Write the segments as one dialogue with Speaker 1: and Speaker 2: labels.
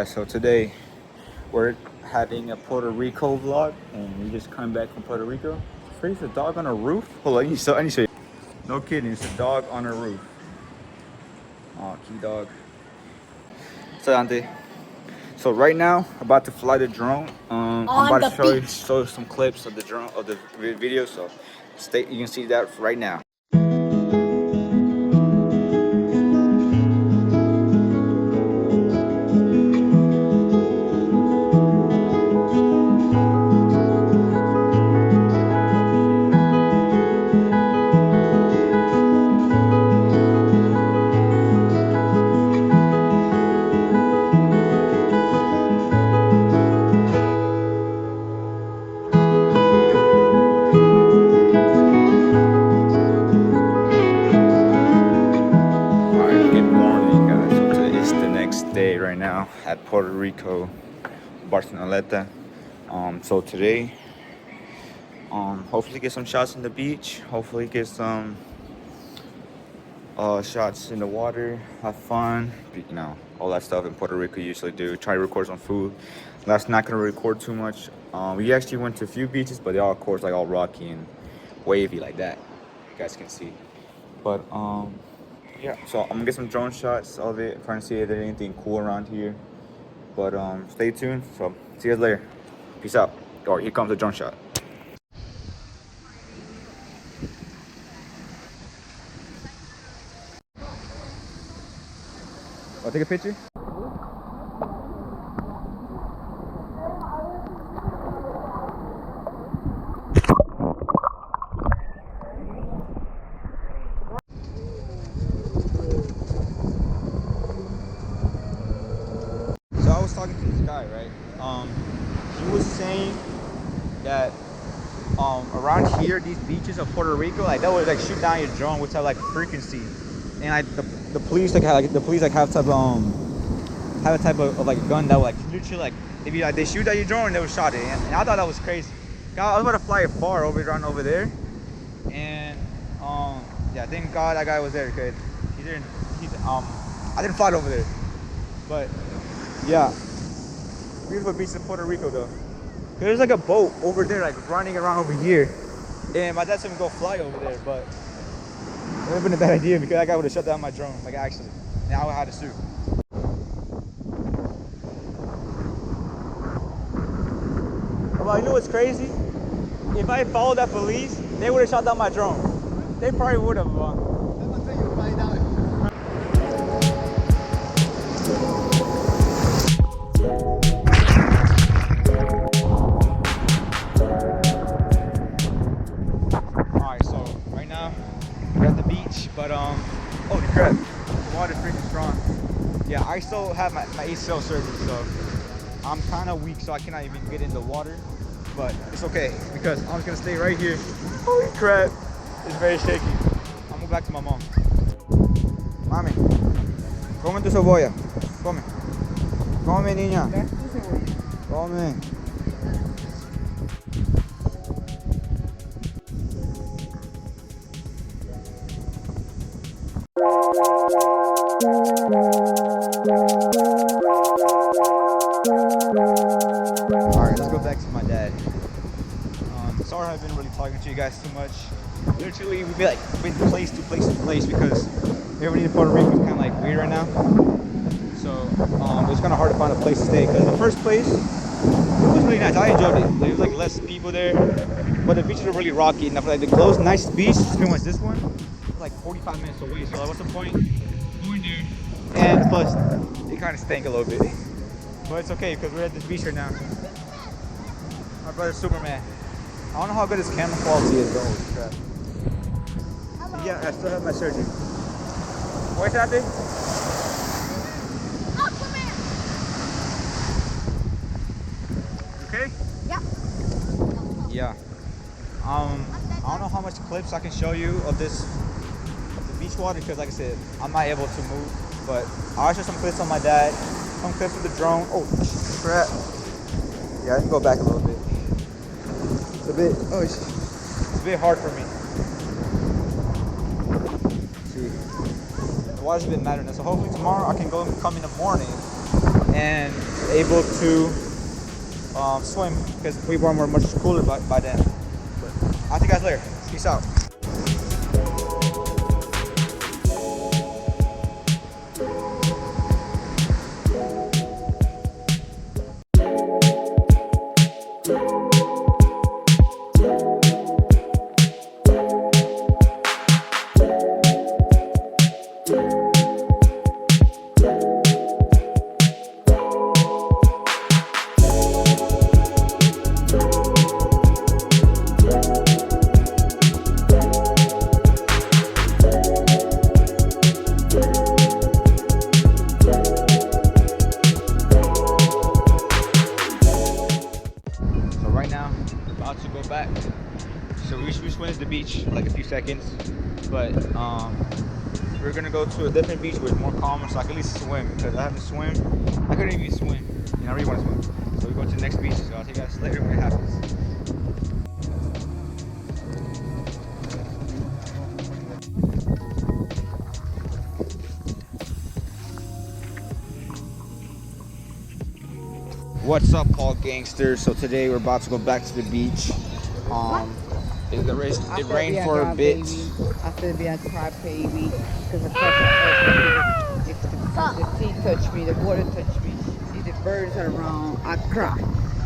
Speaker 1: guys, so today we're having a Puerto Rico vlog and we just come back from Puerto Rico. There's a dog on a roof. Hold on, I need to show you. No kidding, it's a dog on a roof. Oh, cute dog. So Dante, so right now about to fly the drone. I'm about to show you some clips of the drone of the video, so you can see that right now. Day right now at Puerto Rico Barcelonata. So today hopefully get some shots in the beach, hopefully get some shots in the water, have fun, you know, all that stuff in Puerto Rico usually do. Try to record some food. That's not gonna record too much. We actually went to a few beaches, but they all, of course, like all rocky and wavy like that, you guys can see. But yeah, so I'm gonna get some drone shots of it, trying to see if there's anything cool around here. But stay tuned. So see you guys later. Peace out. Or here comes the drone shot. I'll take a picture. I was talking to this guy, right? He was saying that around here, these beaches of Puerto Rico, like that would like shoot down your drone with type like frequency, and like the police like have a type of like a gun that would like literally like if you like they shoot at your drone and they would shot it, and I thought that was crazy. I was about to fly it far around over there, and yeah, thank God that guy was there because I didn't fly it over there, but. Yeah, beautiful beach in Puerto Rico though. There's like a boat over there like running around over here, and my dad said we go fly over there, but it would have been a bad idea because that guy would have shut down my drone, like actually, and I would have had to sue. Well, you know what's crazy? If I followed that police, they would have shut down my drone. They probably would have. But holy crap, the water's freaking strong. Yeah, I still have my ACL surgery, so I'm kind of weak, so I cannot even get in the water. But it's okay because I'm just gonna stay right here. Holy crap, it's very shaky. I'm going back to my mom. Mami, come tu cebolla. Come. Come, niña. Come. Alright, let's go back to my dad. Sorry I haven't really talking to you guys too much. Literally, we've been like place to place because everybody in Puerto Rico is kind of like weird right now. So it's kind of hard to find a place to stay because the first place it was really nice. I enjoyed it. There was like less people there, but the beaches are really rocky enough. Like the closest nicest beach is pretty much this one. It's like 45 minutes away. So like, what's the point going there? And plus, it kind of stank a little bit. But it's okay because we're at this beach right now. My brother's Superman. I don't know how good his camera quality is though. Holy crap. Yeah, I still have my surgery. Where's that thing?
Speaker 2: Oh, come here.
Speaker 1: Okay?
Speaker 2: Yeah.
Speaker 1: Yeah. I don't know how much clips I can show you of the beach water because like I said, I'm not able to move. But I'll show some clips on my dad, some clips of the drone. Oh crap. Yeah, I can go back a little bit. It's a bit hard for me. Let's see. The water's a bit madder now, so hopefully tomorrow I can come in the morning and able to swim because we were much cooler by then. But I'll see you guys later. Peace out. To go back, so we just went to the beach for like a few seconds, but we're gonna go to a different beach with more calm, so I can at least swim because I haven't swum. I couldn't even swim, and I really want to swim. So we're going to the next beach. So I'll take you guys later when it happens. What's up, Paul Gangsters? So today we're about to go back to the beach. It rained for a bit.
Speaker 3: I feel be a cry baby because the sea touched me, the water touched me, if the birds are around, I cry.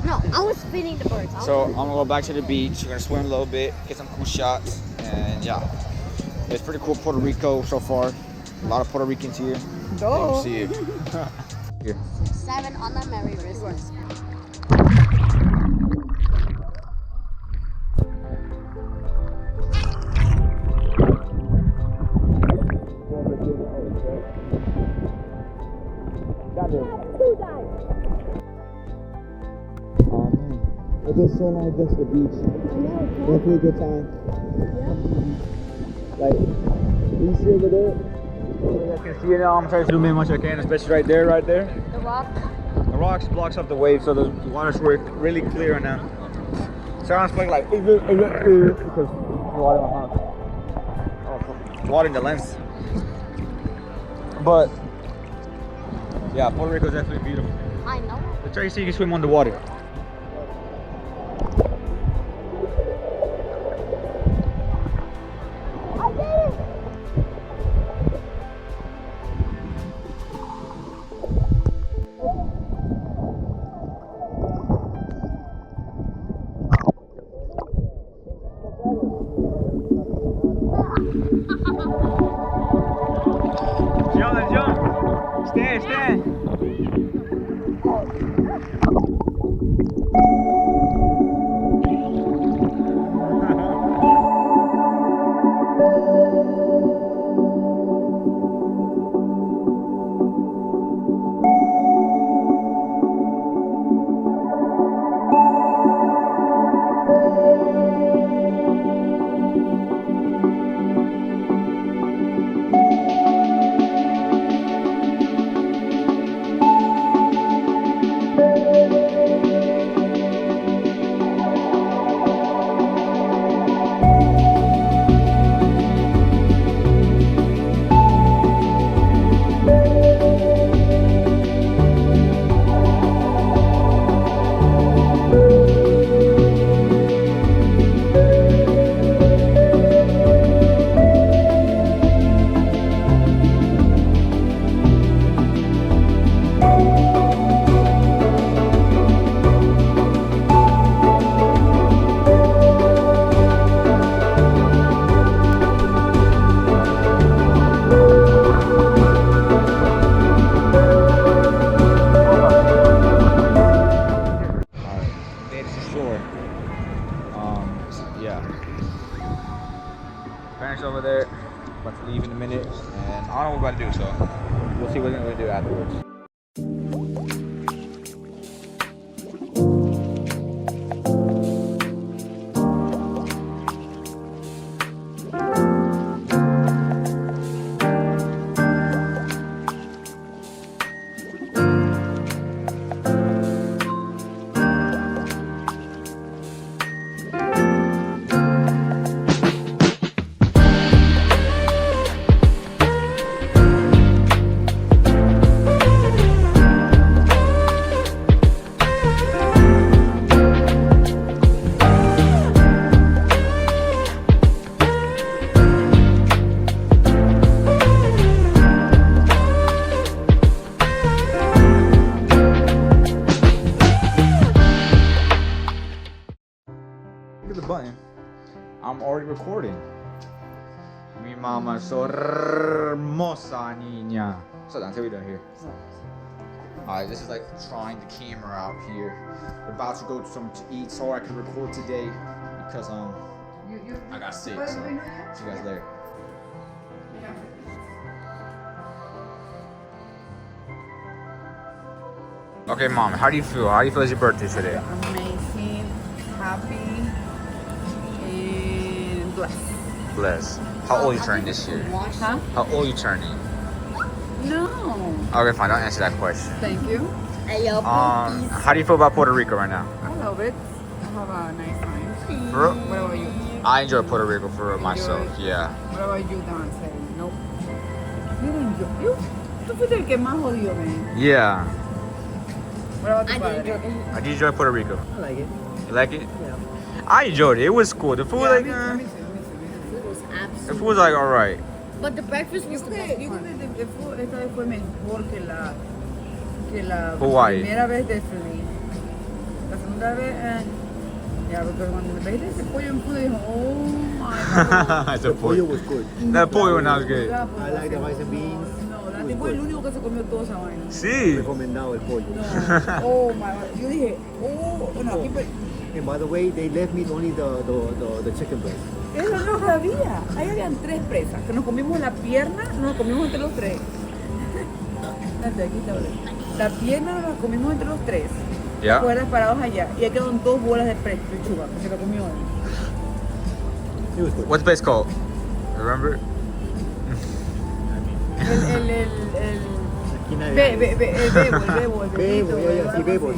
Speaker 2: No, I was feeding the birds.
Speaker 1: So I'm gonna go back to the beach. We're gonna swim a little bit, get some cool shots, and yeah, it's pretty cool Puerto Rico so far. A lot of Puerto Ricans here.
Speaker 3: Oh.
Speaker 1: See you. Here.
Speaker 2: 7 on the Merry Christmas.
Speaker 1: It's just so nice just the beach.
Speaker 2: I know.
Speaker 1: Definitely a good time.
Speaker 2: Yeah.
Speaker 1: Like, you see over there? You guys can see it now. I'm trying to zoom in as much as I can, especially right there, right there.
Speaker 2: The rock.
Speaker 1: The rocks blocks up the waves, so the water's really clear right now. Sounds like because the water in my house. Oh, water in the lens. But yeah, Puerto Rico is definitely beautiful.
Speaker 2: I know.
Speaker 1: Let's try to see if you can swim underwater. Jump! Stand! Parents over there, about to leave in a minute, and I don't know what we're about to do, so we'll see what we're going to do afterwards. recording. Mi mama so hermosa niña. So Dante, what are we doing here? Alright, this is like trying the camera out here. We're about to go to something to eat so I can record today because I got sick. So see you guys later. Okay, Mom, how do you feel? How do you feel it's your birthday today?
Speaker 3: Amazing, happy, and blessed.
Speaker 1: Bless. How old are you turning this year?
Speaker 3: Huh?
Speaker 1: How old are you turning?
Speaker 3: No.
Speaker 1: Okay, fine. Don't answer that question.
Speaker 3: Thank you.
Speaker 1: How do you feel about Puerto Rico right now?
Speaker 3: I love it. I have a nice time.
Speaker 1: For real?
Speaker 3: What about you?
Speaker 1: I enjoy Puerto Rico for real myself.
Speaker 3: Enjoy?
Speaker 1: Yeah.
Speaker 3: What about you, Dante? Nope. You didn't enjoy. Tú fuiste el que más jodió, man.
Speaker 1: Yeah.
Speaker 3: What about the
Speaker 2: I
Speaker 3: padre?
Speaker 2: did.
Speaker 1: How do you enjoy Puerto Rico?
Speaker 4: I like it.
Speaker 1: You like it?
Speaker 4: Yeah.
Speaker 1: I enjoyed it. It was cool. The food,
Speaker 3: Yeah,
Speaker 1: like,
Speaker 3: me too, me too, me too.
Speaker 2: Food was
Speaker 1: the
Speaker 2: absolutely.
Speaker 1: food was like alright.
Speaker 2: But the breakfast was the best
Speaker 3: Yo creo
Speaker 2: part.
Speaker 3: que esta vez fue mejor que la
Speaker 1: Hawaii.
Speaker 3: primera vez de Philly. La segunda vez, ya, porque cuando me pediste ese pollo en food, dijo, oh my god.
Speaker 1: It's a
Speaker 4: The pollo
Speaker 1: pollo.
Speaker 4: was good.
Speaker 1: That pollo was not good.
Speaker 4: I like the rice and beans.
Speaker 3: No, la tipo el único que se comió toda esa vaina.
Speaker 1: Sí.
Speaker 4: Recomendado el pollo.
Speaker 3: No, oh my god. Yo dije, oh, no, aquí
Speaker 4: And by the way, they left me only the chicken breast.
Speaker 3: eso no sabía. Ahí habían 3 presas, que nos comimos la pierna, nos la comimos entre los 3. Aquí está, la pierna nos la comimos entre los 3.
Speaker 1: Yeah.
Speaker 3: Fuera parados allá. Y ahí quedaron 2 bolas de pechuga, que se lo comió él.
Speaker 4: It was good.
Speaker 1: What's the place called? Remember?
Speaker 3: El
Speaker 4: Aquí nadie.
Speaker 3: el bebo,
Speaker 4: Bebo, yeah, sí, bebo.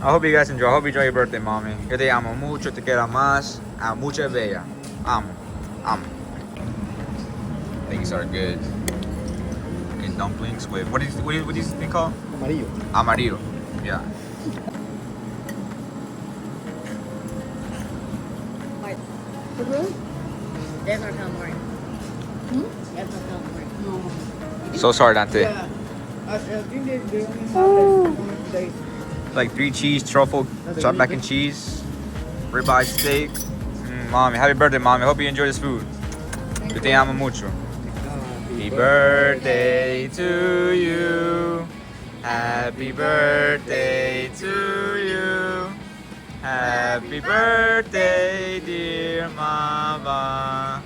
Speaker 1: I hope you guys enjoy. I hope you enjoy your birthday, mommy. Yo te amo mucho, te quiero más. Mucha bella. Amo. Things are good. And dumplings with what is this thing called?
Speaker 4: Amarillo.
Speaker 1: Amarillo. Yeah.
Speaker 2: There's our calamari. There's our calamari.
Speaker 1: So sorry, Dante.
Speaker 3: Yeah. I think they only have today.
Speaker 1: Like 3 cheese, truffle, chopped mac and cheese, ribeye steak. Mommy, happy birthday, mommy. Hope you enjoy this food. Yo te amo mucho. Happy birthday to you. Happy birthday to you. Happy birthday, dear mama.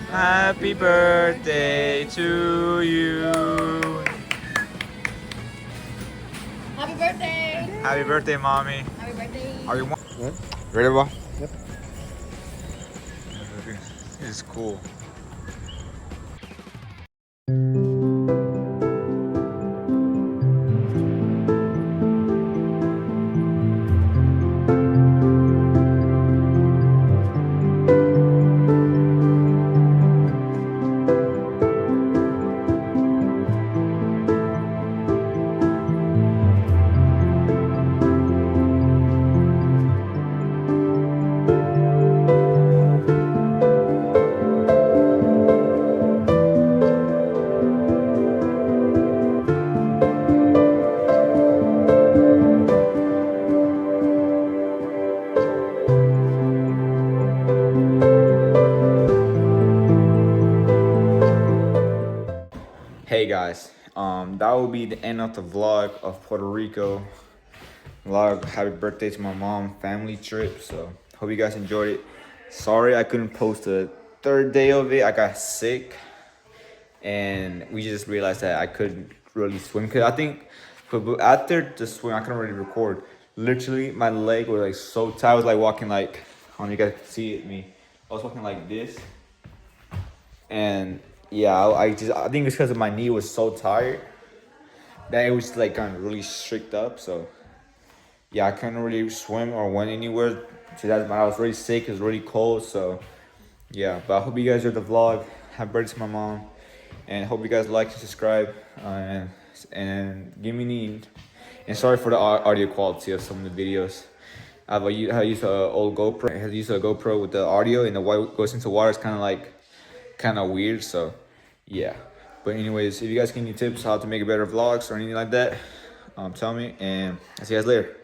Speaker 1: Happy birthday to you.
Speaker 2: Happy birthday!
Speaker 1: Happy birthday, mommy.
Speaker 2: Happy birthday!
Speaker 1: Are you
Speaker 4: What?
Speaker 1: ready, bro?
Speaker 4: Yep.
Speaker 1: This is cool. Hey guys, that will be the end of the vlog of Puerto Rico. Vlog, happy birthday to my mom, family trip. So hope you guys enjoyed it. Sorry I couldn't post the 3rd day of it. I got sick, and we just realized that I couldn't really swim. Cause I think after the swim, I couldn't really record. Literally, my leg was like so tight. I was like walking like, I don't know if you guys can see it, me. I was walking like this, and yeah, I think it's because of my knee was so tired that it was like kind of really strict up. So yeah, I couldn't really swim or went anywhere. So that's why I was really sick. It was really cold. So yeah, but I hope you guys enjoyed the vlog. Happy birthday to my mom, and hope you guys like and subscribe, and give me need. And sorry for the audio quality of some of the videos. I used an old GoPro. I used a GoPro with the audio, and the white goes into water. It's kind of weird. So yeah, but anyways, if you guys get any tips how to make better vlogs or anything like that, tell me, and I'll see you guys later.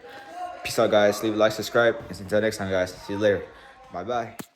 Speaker 1: Peace out, guys. Leave a like, subscribe, and until next time, guys. See you later. Bye bye.